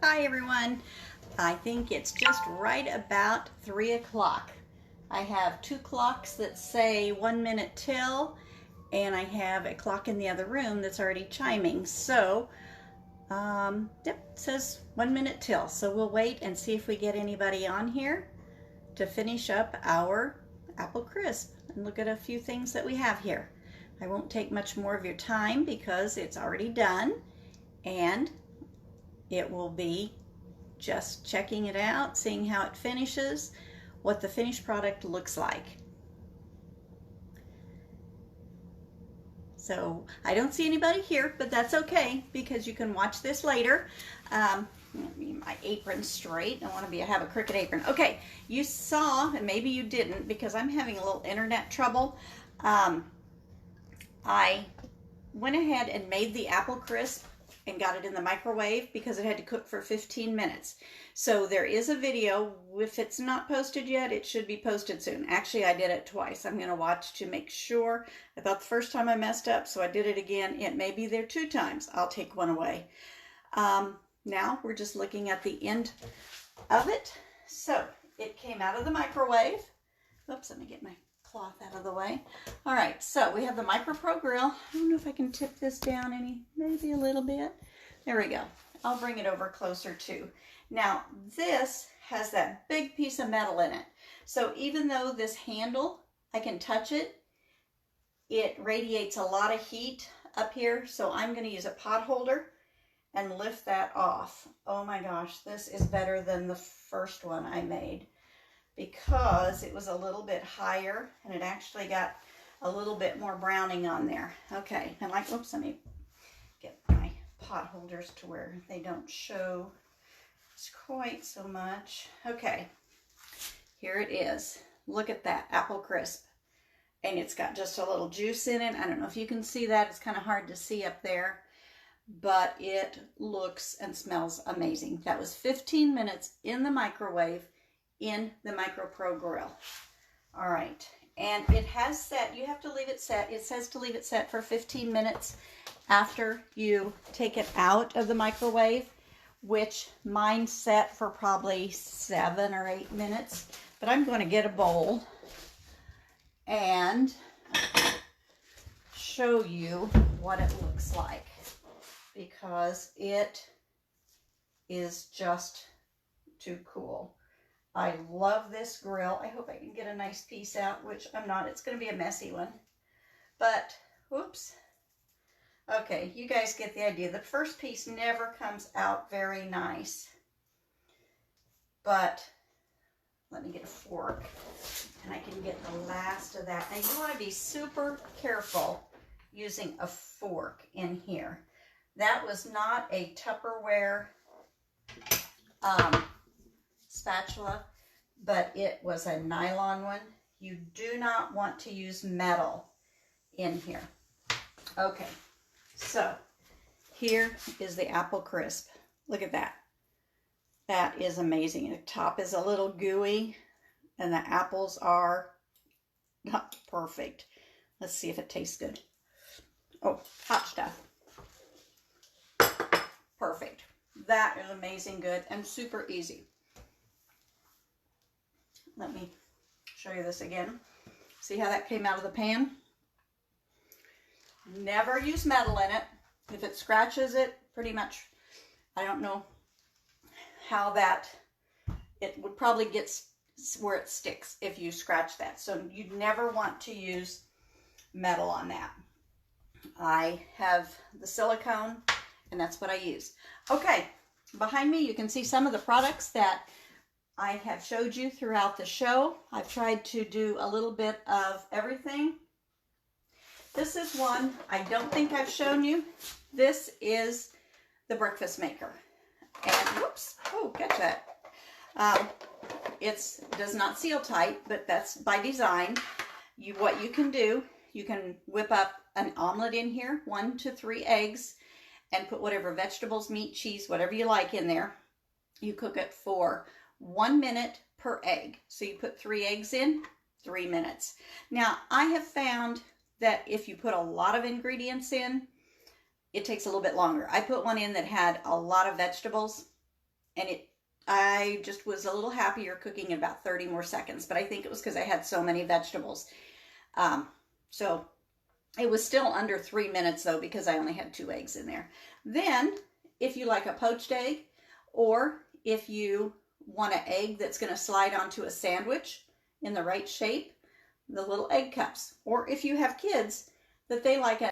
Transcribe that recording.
Hi everyone. I think it's just right about 3 o'clock. I have two clocks that say 1 minute till, and I have a clock in the other room that's already chiming. So, yep, it says 1 minute till. So we'll wait and see if we get anybody on here to finish up our apple crisp and look at a few things that we have here. I won't take much more of your time because it's already done, and it will be just checking it out, seeing how it finishes, what the finished product looks like. So I don't see anybody here, but that's okay because you can watch this later. Let me get my apron straight. I want to have a crooked apron. Okay, you saw, and maybe you didn't because I'm having a little internet trouble. I went ahead and made the apple crisp and got it in the microwave because it had to cook for 15 minutes. So there is a video. If it's not posted yet, it should be posted soon. Actually, I did it twice. I'm going to watch to make sure. I thought the first time I messed up, so I did it again. It may be there 2 times. I'll take one away. Now we're just looking at the end of it. So it came out of the microwave. Oops, let me get my cloth out of the way. All right, so we have the MicroPro Grill. I don't know if I can tip this down maybe a little bit. There we go. I'll bring it over closer too. Now, this has that big piece of metal in it. So even though this handle, I can touch it, it radiates a lot of heat up here. So I'm going to use a pot holder and lift that off. Oh my gosh, this is better than the first one I made, because it was a little bit higher and it actually got a little bit more browning on there. Okay, and oops, let me get my pot holders to where they don't show quite so much. Okay, here it is. Look at that apple crisp. And it's got just a little juice in it. I don't know if you can see that. It's kind of hard to see up there, but it looks and smells amazing. That was 15 minutes in the microwave in the MicroPro Grill. All right, and it has set, you have to leave it set. It says to leave it set for 15 minutes after you take it out of the microwave, which mine set for probably 7 or 8 minutes. But I'm going to get a bowl and show you what it looks like, because it is just too cool. I love this grill. I hope I can get a nice piece out, which I'm not. It's going to be a messy one. But, whoops. Okay, you guys get the idea. The first piece never comes out very nice. But, let me get a fork, and I can get the last of that. Now, you want to be super careful using a fork in here. That was not a Tupperware spatula, but it was a nylon one. You do not want to use metal in here. Okay, so here is the apple crisp. Look at that. That is amazing. The top is a little gooey and the apples are not perfect. Let's see if it tastes good. Oh, hot stuff. Perfect. That is amazing good and super easy. Let me show you this again. See how that came out of the pan? Never use metal in it. If it scratches it, pretty much, I don't know how that, it would probably get where it sticks if you scratch that. So you'd never want to use metal on that. I have the silicone, and that's what I use. Okay, behind me you can see some of the products that I have showed you throughout the show. I've tried to do a little bit of everything. This is one I don't think I've shown you. This is the breakfast maker. And whoops, oh, catch that. It does not seal tight, but that's by design. What you can do, you can whip up an omelet in here, 1 to 3 eggs, and put whatever vegetables, meat, cheese, whatever you like in there. You cook it for 1 minute per egg. So you put 3 eggs in, 3 minutes. Now, I have found that if you put a lot of ingredients in, it takes a little bit longer. I put one in that had a lot of vegetables, and I just was a little happier cooking in about 30 more seconds, but I think it was because I had so many vegetables. So it was still under 3 minutes though, because I only had 2 eggs in there. Then if you like a poached egg, or if you want an egg that's going to slide onto a sandwich in the right shape, the little egg cups. Or if you have kids that they like